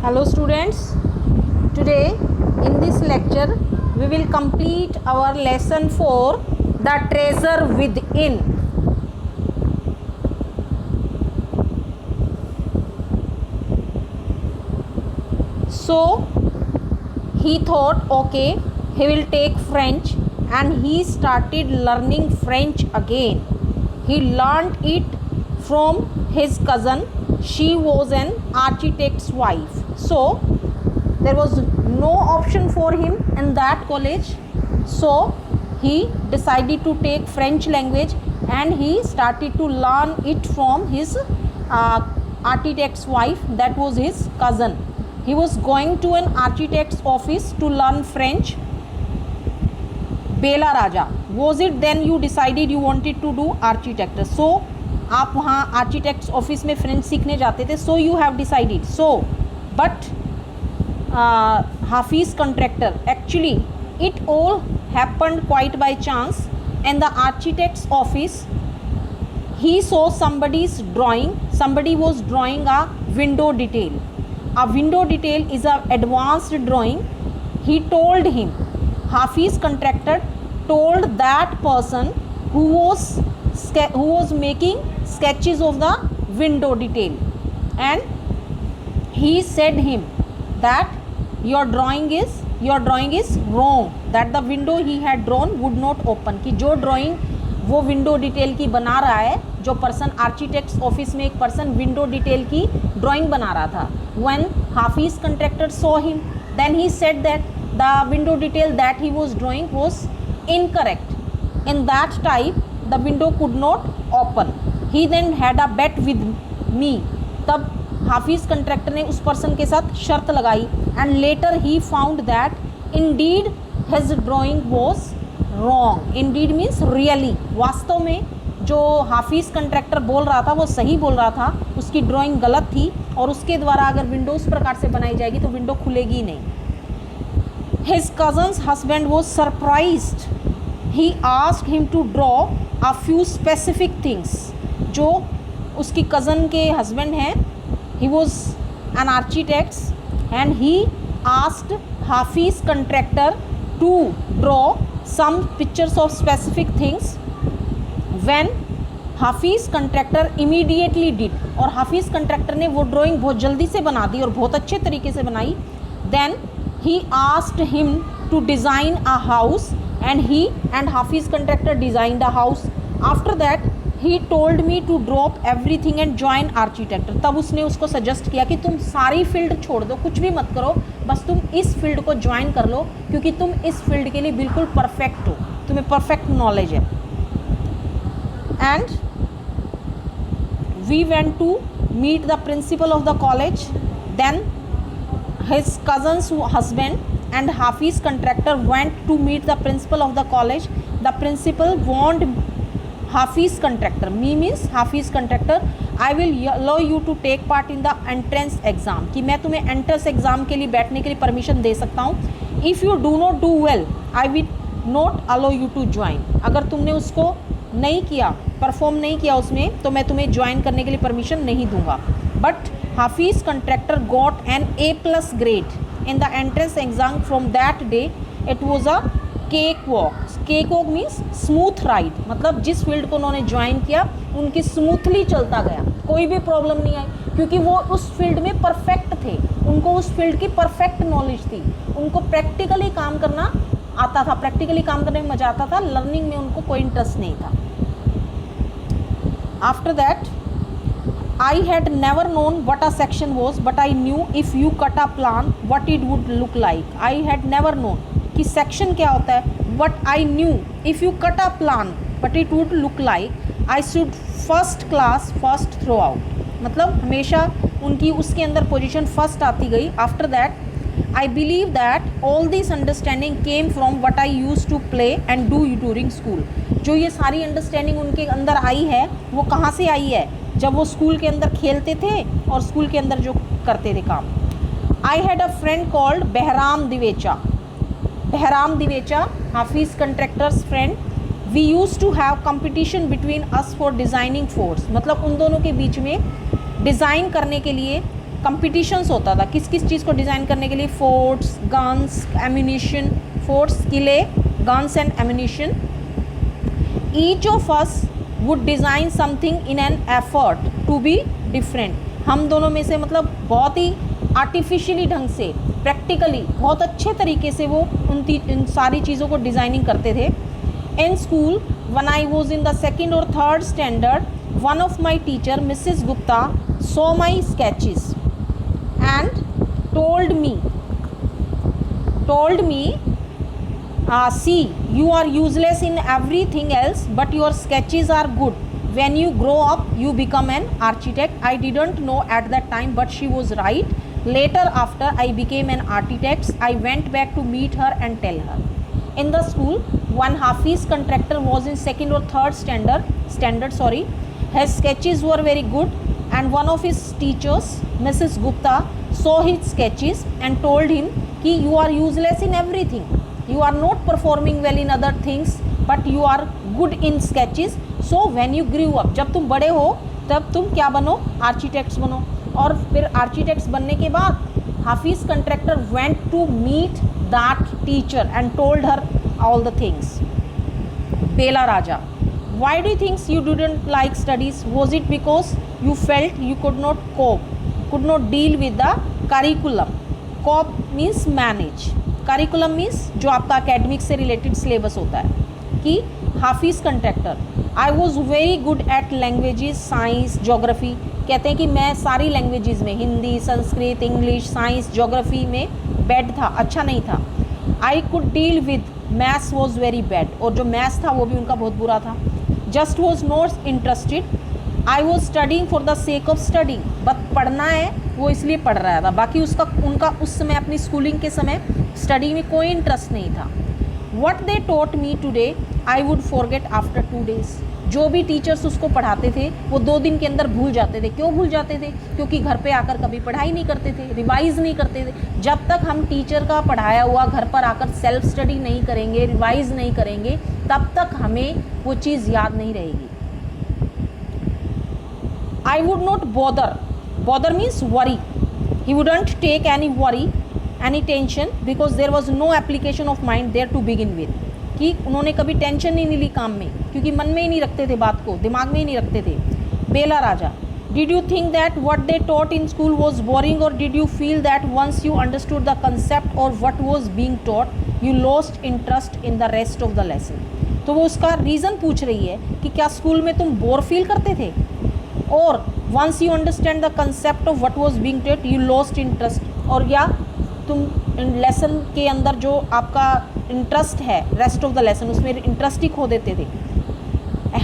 Hello students, today in this lecture we will complete our lesson 4, the treasure within. So he thought okay, he will take French and he started learning French again. He learned it from his cousin. She was an architect's wife. So there was no option for him in that college. So he decided to take French language and he started to learn it from his architect's wife, that was his cousin. He was going to an architect's office to learn French. Bela Raja was it then you decided you wanted to do architect? So आप वहाँ architects office में French सीखने जाते थे. So you have decided. So but Hafeez Contractor actually it all happened quite by chance in the architect's office. he saw somebody's drawing. Somebody was drawing a window detail. A window detail is a advanced drawing. He told him, Hafiz contractor told that person who was making sketches of the window detail, and he said him that your drawing is wrong, that the window he had drawn would not open. कि जो drawing वो window detail की बना रहा है, जो person architects office में एक पर्सन विंडो डिटेल की ड्राइंग बना रहा था. When Hafiz Contractor saw him, then he said that the window detail that he was drawing was incorrect. In that type the window could not open. He then had a bet with me. तब Hafiz contractor ने उस person के साथ शर्त लगाई and later he found that Indeed his drawing was wrong. Indeed means really, वास्तव में जो हाफिज़ कंट्रैक्टर बोल रहा था वो सही बोल रहा था, उसकी ड्राइंग गलत थी और उसके द्वारा अगर विंडो उस प्रकार से बनाई जाएगी तो विंडो खुलेगी नहीं. His cousin's husband was surprised. He asked him to draw a few specific things. जो उसकी कज़न के हस्बैंड हैं, he was an architect and he asked Hafeez Contractor to draw some pictures of specific things. when Hafeez Contractor immediately did, और हाफिज़ contractor ने वो drawing बहुत जल्दी से बना दी और बहुत अच्छे तरीके से बनाई. then he asked him to design a house and हाफिज़ contractor designed a house. after that he told me to drop everything and join architecture. तब उसने उसको सजेस्ट किया कि तुम सारी फील्ड छोड़ दो, कुछ भी मत करो, बस तुम इस फील्ड को ज्वाइन कर लो क्योंकि तुम इस फील्ड के लिए बिल्कुल परफेक्ट हो, तुम्हें परफेक्ट नॉलेज है. And we went to meet the principal of the college. Then his cousin's husband and Hafeez Contractor went to meet the principal of the college. The principal want Hafeez Contractor, me means Hafeez Contractor, I will allow you to take part in the entrance exam, कि मैं तुम्हें entrance exam के लिए बैठने के लिए permission दे सकता हूँ. If you do not do well I will not allow you to join. अगर तुमने उसको नहीं किया, परफॉर्म नहीं किया उसमें, तो मैं तुम्हें ज्वाइन करने के लिए परमिशन नहीं दूंगा. But Hafeez contractor got an A+ grade in the entrance exam. From that day it was a cake walk. Cake walk means smooth ride, मतलब जिस फील्ड को उन्होंने ज्वाइन किया उनकी स्मूथली चलता गया, कोई भी प्रॉब्लम नहीं आई क्योंकि वो उस फील्ड में परफेक्ट थे. उनको उस फील्ड की परफेक्ट नॉलेज थी. उनको प्रैक्टिकली काम करना आता था, प्रैक्टिकली काम करने में मज़ा आता था, लर्निंग में उनको कोई इंटरेस्ट नहीं था. After that I had never known what a section was, but I knew if you cut a plan what it would look like. I had never known कि सेक्शन क्या होता है. But I knew if you cut a plan but it would look like I should first class first throw out. मतलब हमेशा उनकी उसके अंदर position first आती गई. After that I believe that all this understanding came from what I used to play and do during school. जो ये सारी अंडरस्टैंडिंग उनके अंदर आई है वो कहाँ से आई है? जब वो स्कूल के अंदर खेलते थे और स्कूल के अंदर जो करते थे काम. I had a friend called Bahram Divecha. Bahram Divecha, Hafeez Contractor's friend. We use to have competition between us for designing force. मतलब उन दोनों के बीच में डिज़ाइन करने के लिए कंपटीशंस होता था किस किस चीज़ को डिज़ाइन करने के लिए, फोर्ट्स, गन्स, एम्यूनिशन, फोर्ट्स किले, guns and ammunition. Each of us would design something in an effort to be different. हम दोनों में से मतलब बहुत ही आर्टिफिशियली ढंग से, प्रैक्टिकली बहुत अच्छे तरीके से वो इन सारी चीज़ों को डिज़ाइनिंग करते थे. In school when I was in the second और third standard, one of my teacher Mrs Gupta saw my sketches and told me see, you are useless in everything else but your sketches are good. When you grow up you become an architect. I didn't know at that time but she was right. Later after I became an architect, I went back to meet her and tell her. In the school, one Hafiz contractor was in second or third standard. His sketches were very good and one of his teachers, Mrs. Gupta, saw his sketches and told him कि you are useless in everything. You are not performing well in other things but you are good in sketches. So when you grew up, जब तुम बड़े हो तब तुम क्या बनो, architects बनो. और फिर आर्किटेक्ट्स बनने के बाद Hafeez Contractor went to meet that teacher and told her all the things. Bela Raja, why do you think you didn't like studies? Was it because you felt you could not deal with the curriculum? Cope means manage, curriculum means जो आपका academic से related syllabus होता है. कि Hafeez Contractor, I was very good at languages, science, geography. कहते हैं कि मैं सारी लैंग्वेजेस में, Hindi, Sanskrit, English, science, geography में बैड था, अच्छा नहीं था. I could deal with maths was very bad, और जो मैथ्स था वो भी उनका बहुत बुरा था. Just was not interested. I was studying for the sake of studying, but पढ़ना है वो इसलिए पढ़ रहा था, बाकी उनका उस समय अपनी स्कूलिंग के समय स्टडी में कोई इंटरेस्ट नहीं था. What they taught me today I would forget after 2 days. जो भी टीचर्स उसको पढ़ाते थे वो 2 दिन के अंदर भूल जाते थे. क्यों भूल जाते थे? क्योंकि घर पे आकर कभी पढ़ाई नहीं करते थे, रिवाइज़ नहीं करते थे. जब तक हम टीचर का पढ़ाया हुआ घर पर आकर सेल्फ स्टडी नहीं करेंगे, रिवाइज़ नहीं करेंगे, तब तक हमें वो चीज़ याद नहीं रहेगी. I would not bother means worry. He wouldn't take any worry, any tension, because there was no application of mind there to begin with. कि उन्होंने कभी टेंशन नहीं ली काम में, क्योंकि मन में ही नहीं रखते थे बात को, दिमाग में ही नहीं रखते थे. Bela Raja, did you think that what they taught in school was boring, और did you feel that once you understood the concept और what was being taught you lost interest in the rest of the lesson. तो वो उसका reason पूछ रही है कि क्या स्कूल में तुम बोर फील करते थे, और once you understand the concept of what was being taught you lost interest, और या तुम लेसन के अंदर जो आपका इंटरेस्ट है रेस्ट ऑफ द लेसन उसमें इंटरेस्ट ही खो देते थे.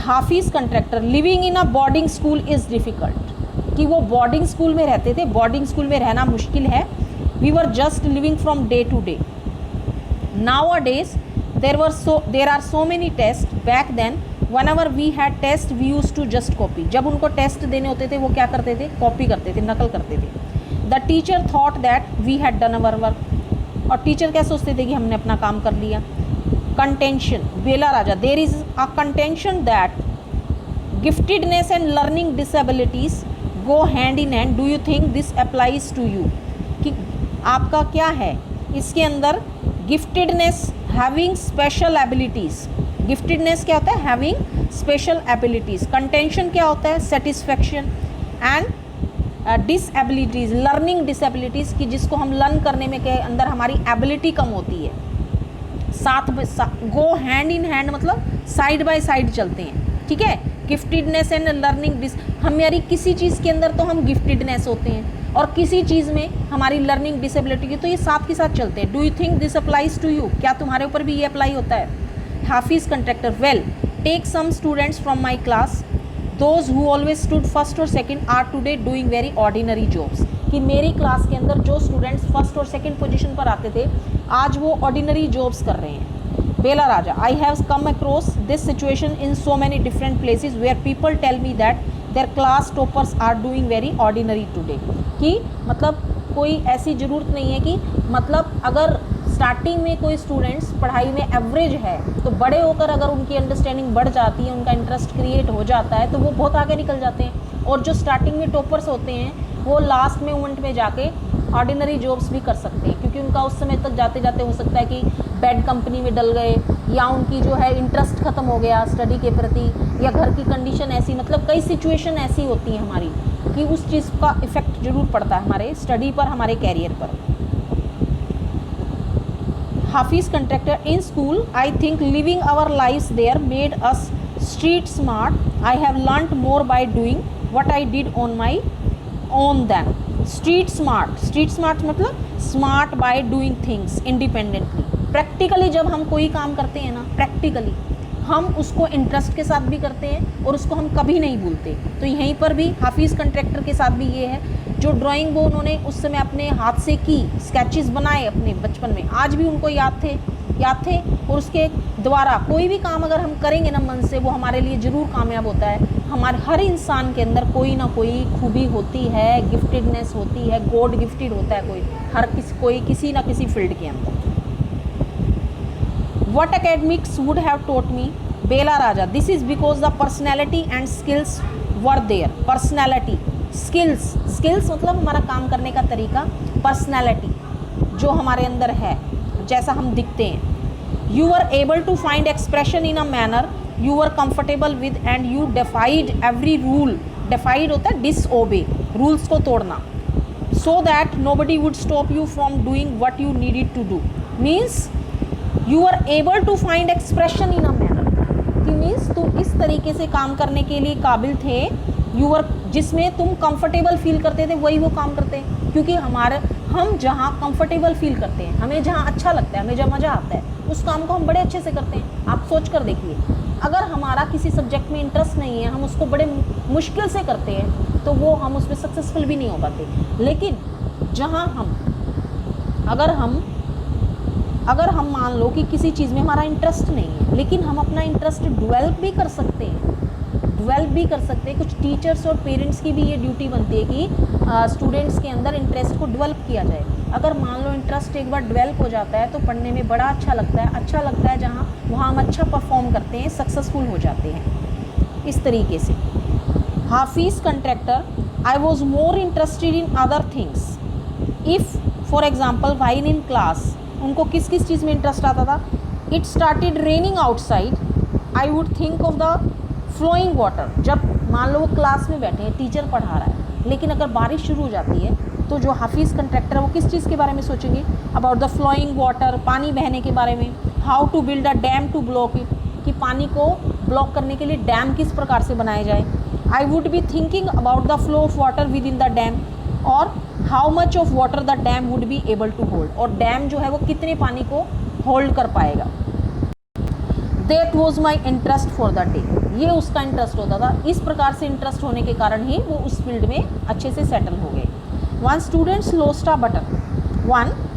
Hafeez Contractor, living in a boarding school is difficult. कि वो बोर्डिंग स्कूल में रहते थे, बोर्डिंग स्कूल में रहना मुश्किल है. We were just living from day to day. Nowadays there are so many test. Back then whenever we had test we used to just copy. जब उनको test देने होते थे वो क्या करते थे, कॉपी करते थे, नकल करते थे. The teacher thought that we had done our work. और टीचर क्या सोचते थे कि हमने अपना काम कर लिया. Contention, Bela Raja, there is a contention that giftedness and learning disabilities go hand in hand. Do you think this applies to you? कि आपका क्या है इसके अंदर, giftedness, having special abilities. Giftedness क्या होता है, हैविंग स्पेशल एबिलिटीज़. कंटेंशन क्या होता है, सेटिस्फैक्शन. एंड डिसएबिलिटीज़, लर्निंग डिसएबिलिटीज़, कि जिसको हम लर्न करने में के अंदर हमारी एबिलिटी कम होती है. साथ गो हैंड इन हैंड मतलब साइड बाय साइड चलते हैं. ठीक है, गिफ्टेडनेस एंड लर्निंग हमारी किसी चीज़ के अंदर तो हम गिफ्टेडनेस होते हैं और किसी चीज़ में हमारी लर्निंग डिसेबिलिटी की, तो ये साथ के साथ चलते हैं. Do you think this applies to you? क्या तुम्हारे ऊपर भी ये अप्लाई होता है? Hafeez Contractor, well take some students from my class. Those who always stood first और second are today doing very ordinary jobs. कि मेरी क्लास के अंदर जो स्टूडेंट्स फर्स्ट और सेकेंड पोजीशन पर आते थे आज वो ऑर्डिनरी जॉब्स कर रहे हैं. Bela Raja, I have come across this situation in so many different places where people tell me that their class toppers are doing very ordinary today. कि मतलब कोई ऐसी ज़रूरत नहीं है कि मतलब अगर स्टार्टिंग में कोई स्टूडेंट्स पढ़ाई में एवरेज है तो बड़े होकर अगर उनकी अंडरस्टैंडिंग बढ़ जाती है, उनका इंटरेस्ट क्रिएट हो जाता है तो वो बहुत आगे निकल जाते हैं. और जो स्टार्टिंग में टॉपर्स होते हैं वो लास्ट मोमेंट में जाके ऑर्डिनरी जॉब्स भी कर सकते हैं, क्योंकि उनका उस समय तक जाते जाते हो सकता है कि बैड कंपनी में डल गए, या उनकी जो है इंटरेस्ट ख़त्म हो गया स्टडी के प्रति, या घर की कंडीशन ऐसी, मतलब कई सिचुएशन ऐसी होती हैं हमारी कि उस चीज़ का इफ़ेक्ट ज़रूर पड़ता है हमारे स्टडी पर, हमारे कैरियर पर। Hafeez Contractor, in school I think living our lives there made us street smart, I have learned more by doing what I did on my own than. Street smart मतलब smart by doing things independently. Practically जब हम कोई काम करते हैं ना, practically हम उसको इंटरेस्ट के साथ भी करते हैं और उसको हम कभी नहीं भूलते। तो यहीं पर भी हाफिज़ कंट्रैक्टर के साथ भी ये है, जो ड्राइंग वो उन्होंने उस समय अपने हाथ से की, स्केचेस बनाए अपने बचपन में, आज भी उनको याद थे और उसके द्वारा कोई भी काम अगर हम करेंगे ना मन से, वो हमारे लिए ज़रूर कामयाब होता है। हमारे हर इंसान के अंदर कोई ना कोई खूबी होती है, गिफ्टेडनेस होती है, गॉड गिफ्टेड होता है कोई किसी ना किसी फील्ड के अंदर। What academics would have taught me, Bela Raja, this is because the personality and skills were there. Personality, skills मतलब हमारा काम करने का तरीका, personality जो हमारे अंदर है, जैसा हम दिखते हैं। You were able to find expression in a manner you were comfortable with and you defied every rule. Defied होता है disobey, rules को तोड़ना, so that nobody would stop you from doing what you needed to do. Means you were able to find expression in a manner, कि means तुम इस तरीके से काम करने के लिए काबिल थे, जिसमें तुम कंफर्टेबल फील करते थे, वही वो काम करते हैं। क्योंकि हम जहाँ कंफर्टेबल फील करते हैं, हमें जहाँ अच्छा लगता है, हमें जहाँ मज़ा आता है, उस काम को हम बड़े अच्छे से करते हैं। आप सोच कर देखिए, अगर हमारा किसी सब्जेक्ट में इंटरेस्ट नहीं है, हम उसको बड़े मुश्किल से करते हैं, तो वो हम उसमें सक्सेसफुल भी नहीं हो पाते। लेकिन जहाँ अगर हम मान लो कि किसी चीज़ में हमारा इंटरेस्ट नहीं है, लेकिन हम अपना इंटरेस्ट डेवलप भी कर सकते हैं। कुछ टीचर्स और पेरेंट्स की भी ये ड्यूटी बनती है कि स्टूडेंट्स के अंदर इंटरेस्ट को डेवलप किया जाए। अगर मान लो इंटरेस्ट एक बार डेवलप हो जाता है तो पढ़ने में बड़ा अच्छा लगता है, जहाँ वहाँ हम अच्छा परफॉर्म करते हैं, सक्सेसफुल हो जाते हैं। इस तरीके से हाफिज़ Contractor, I was more interested in other things. If for example wine in class, उनको किस किस चीज़ में इंटरेस्ट आता था। It started raining outside, I would think of the flowing water. जब मान लो वो क्लास में बैठे हैं, टीचर पढ़ा रहा है, लेकिन अगर बारिश शुरू हो जाती है तो जो हाफिज़ कंट्रैक्टर है वो किस चीज़ के बारे में सोचेंगे, अबाउट द फ्लोइंग वाटर, पानी बहने के बारे में। How to build a dam to block it, कि पानी को ब्लॉक करने के लिए डैम किस प्रकार से बनाया जाए। I would be thinking about the flow of water within the dam, और how much of water the dam would be able to hold, और डैम जो है वो कितने पानी को होल्ड कर पाएगा। That was my interest for the day, ये उसका इंटरेस्ट होता था। इस प्रकार से इंटरेस्ट होने के कारण ही वो उस फील्ड में अच्छे से सेटल हो गए। One students lost a button,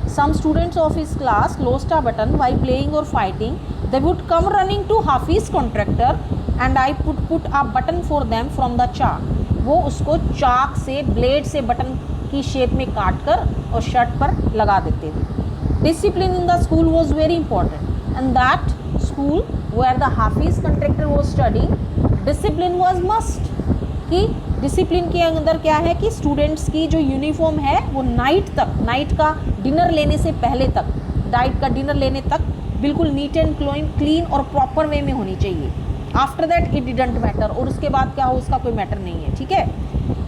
some students of his class lost a button while playing or fighting. They would come running to Hafiz contractor and I would put a button for them from the chalk. वो उसको चाक से, blade से button की shape में काट कर और shirt पर लगा देते थे। Discipline in the school was very important and that school where the Hafeez Contractor was studying, discipline was must. कि डिसिप्लिन के अंदर क्या है कि स्टूडेंट्स की जो यूनिफॉर्म है वो नाइट का डिनर लेने से पहले तक, डाइट का डिनर लेने तक बिल्कुल नीट एंड क्लीन और प्रॉपर वे में होनी चाहिए। After that it didn't matter, और उसके बाद क्या हो उसका कोई मैटर नहीं है, ठीक है।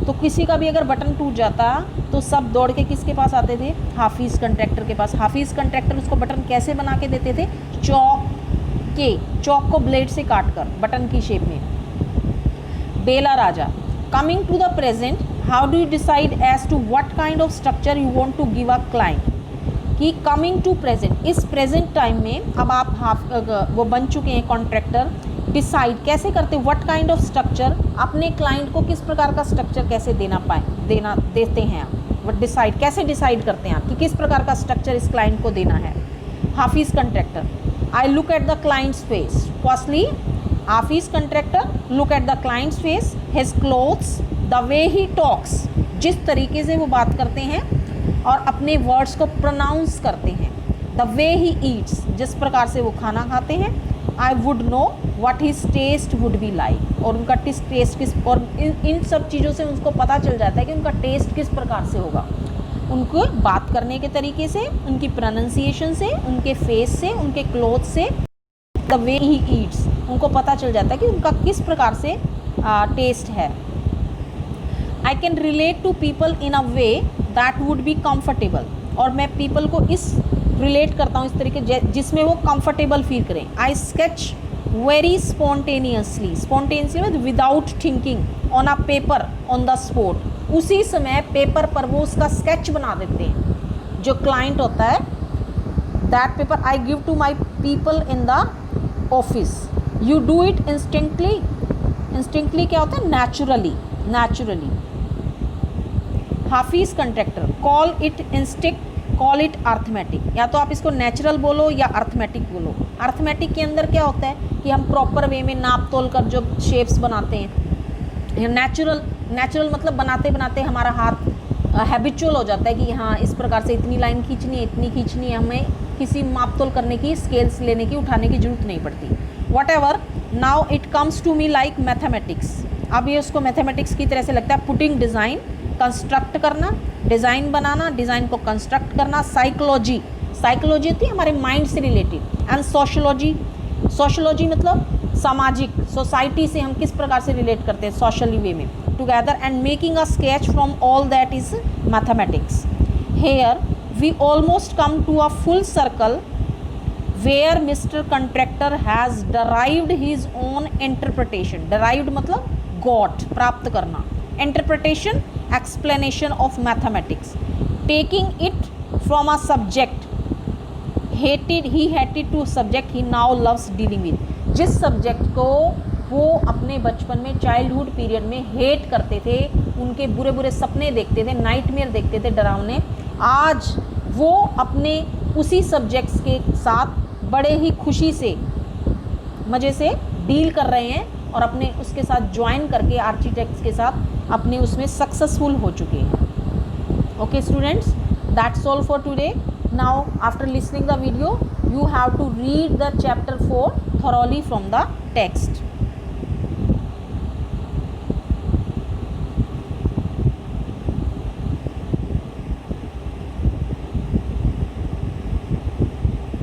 तो किसी का भी अगर बटन टूट जाता तो सब दौड़ के किसके पास आते थे, हाफिज़ कंट्रैक्टर के पास। हाफिज़ कंट्रैक्टर उसको बटन कैसे बना के देते थे, चौक को ब्लेड से काट कर बटन की शेप में। बेला राजा, coming to the present, how do you decide as to what kind of structure you want to give a client? कि coming to present, इस present time में अब आप वो बन चुके हैं कॉन्ट्रैक्टर, डिसाइड कैसे करते, what kind of structure, अपने क्लाइंट को किस प्रकार का स्ट्रक्चर कैसे देते हैं आप, डिसाइड कैसे डिसाइड करते हैं आप कि किस प्रकार का स्ट्रक्चर इस क्लाइंट को देना है। Hafeez Contractor, I look at the client's face. Firstly Hafeez Contractor look at the client's face, his clothes, the way he talks, जिस तरीके से वो बात करते हैं और अपने वर्ड्स को प्रोनाउंस करते हैं, द वे ही ईट्स, जिस प्रकार से वो खाना खाते हैं, I would know what his taste would be like, और उनका टेस्ट किस, और इन सब चीज़ों से उनको पता चल जाता है कि उनका टेस्ट किस प्रकार से होगा। उनको बात करने के तरीके से, उनकी प्रोनाउंसिएशन से, उनके फेस से, उनके क्लोथ से, द वे ही ईट्स, उनको पता चल जाता है कि उनका किस प्रकार से टेस्ट है। I can relate to people in a way that would be comfortable, और मैं पीपल को इस रिलेट करता हूँ इस तरीके जिसमें वो कंफर्टेबल फील करें। आई स्केच वेरी स्पॉन्टेनियसली, स्पॉन्टेनियसली मतलब without thinking, on a paper on the spot, उसी समय पेपर पर वो उसका स्केच बना देते हैं जो क्लाइंट होता है। That paper I give to my people in the office, you do it instinctively, instinctively क्या होता है, naturally, naturally. Hafeez Contractor, call it instinct, call it arithmetic, या तो आप इसको नेचुरल बोलो या अर्थमेटिक बोलो। अर्थमेटिक के अंदर क्या होता है कि हम प्रॉपर वे में नाप तोल कर जो शेप्स बनाते हैं। नेचुरल, नेचुरल मतलब बनाते बनाते हमारा हाथ हैबिचुअल हो जाता है कि हाँ इस प्रकार से इतनी लाइन खींचनी है, इतनी खींचनी है, हमें किसी माप तोल करने की, स्केल्स लेने की, उठाने की जरूरत नहीं पड़ती। Whatever, now it comes to me like mathematics, अब ये उसको मैथमेटिक्स की तरह से लगता है। पुटिंग डिज़ाइन, कंस्ट्रक्ट करना, डिज़ाइन बनाना, डिज़ाइन को कंस्ट्रक्ट करना। साइकोलॉजी, साइकोलॉजी होती है हमारे माइंड से रिलेटेड। एंड सोशोलॉजी, सोशोलॉजी मतलब सामाजिक, सोसाइटी से हम किस प्रकार से रिलेट करते हैं सोशली वे में, together. And making a sketch from all that is mathematics. Here we almost come to a full circle where Mr Contractor has derived his own interpretation. Derived मतलब गॉट, प्राप्त करना, interpretation, explanation of mathematics, taking it from a subject he hated to subject he now loves dealing with। जिस subject को वो अपने बचपन में, childhood period में हेट करते थे, उनके बुरे बुरे सपने देखते थे, नाइटमेयर देखते थे, डरावने, आज वो अपने उसी सब्जेक्ट्स के साथ बड़े ही खुशी से, मज़े से डील कर रहे हैं, और अपने उसके साथ ज्वाइन करके आर्किटेक्ट्स के साथ अपने उसमें सक्सेसफुल हो चुके हैं। Okay students, that's all for today. Now after listening the video you have to read the chapter 4 thoroughly from the text।